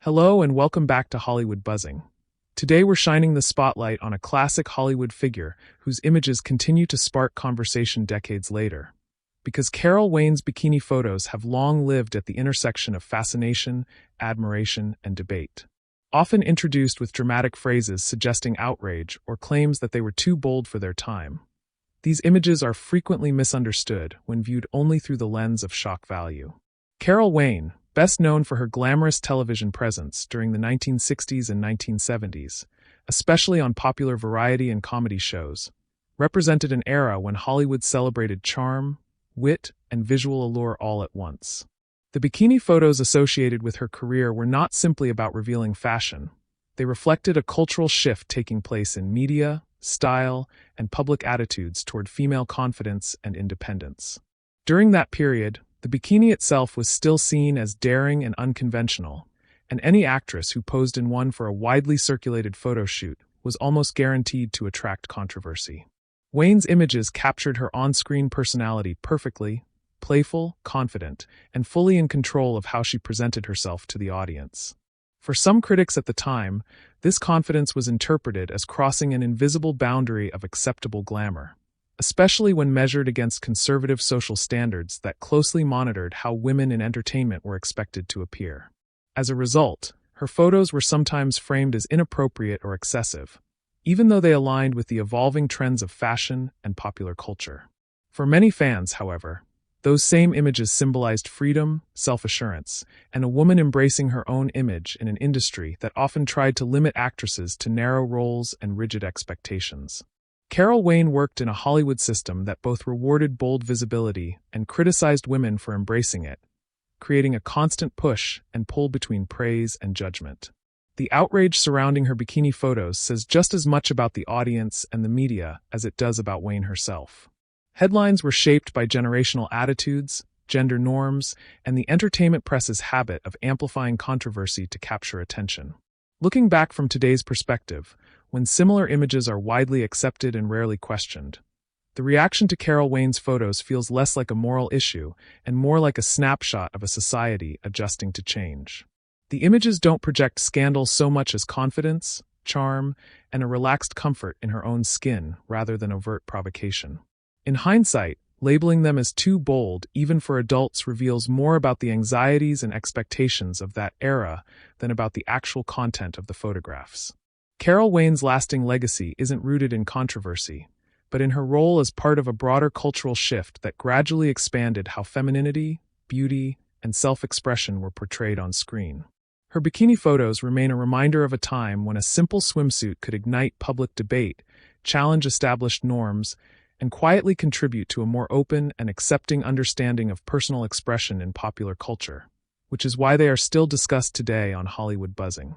Hello and welcome back to Hollywood Buzzing. Today we're shining the spotlight on a classic Hollywood figure whose images continue to spark conversation decades later. Because Carol Wayne's bikini photos have long lived at the intersection of fascination, admiration, and debate. Often introduced with dramatic phrases suggesting outrage or claims that they were too bold for their time. These images are frequently misunderstood when viewed only through the lens of shock value. Carol Wayne, best known for her glamorous television presence during the 1960s and 1970s, especially on popular variety and comedy shows, represented an era when Hollywood celebrated charm, wit, and visual allure all at once. The bikini photos associated with her career were not simply about revealing fashion. They reflected a cultural shift taking place in media, style, and public attitudes toward female confidence and independence. During that period, the bikini itself was still seen as daring and unconventional, and any actress who posed in one for a widely circulated photo shoot was almost guaranteed to attract controversy. Wayne's images captured her on-screen personality perfectly, playful, confident, and fully in control of how she presented herself to the audience. For some critics at the time, this confidence was interpreted as crossing an invisible boundary of acceptable glamour, especially when measured against conservative social standards that closely monitored how women in entertainment were expected to appear. As a result, her photos were sometimes framed as inappropriate or excessive, even though they aligned with the evolving trends of fashion and popular culture. For many fans, however, those same images symbolized freedom, self-assurance, and a woman embracing her own image in an industry that often tried to limit actresses to narrow roles and rigid expectations. Carol Wayne worked in a Hollywood system that both rewarded bold visibility and criticized women for embracing it, creating a constant push and pull between praise and judgment. The outrage surrounding her bikini photos says just as much about the audience and the media as it does about Wayne herself. Headlines were shaped by generational attitudes, gender norms, and the entertainment press's habit of amplifying controversy to capture attention. Looking back from today's perspective, when similar images are widely accepted and rarely questioned, the reaction to Carol Wayne's photos feels less like a moral issue and more like a snapshot of a society adjusting to change. The images don't project scandal so much as confidence, charm, and a relaxed comfort in her own skin rather than overt provocation. In hindsight, labeling them as too bold, even for adults, reveals more about the anxieties and expectations of that era than about the actual content of the photographs. Carol Wayne's lasting legacy isn't rooted in controversy, but in her role as part of a broader cultural shift that gradually expanded how femininity, beauty, and self-expression were portrayed on screen. Her bikini photos remain a reminder of a time when a simple swimsuit could ignite public debate, challenge established norms, and quietly contribute to a more open and accepting understanding of personal expression in popular culture, which is why they are still discussed today on Hollywood Buzzing.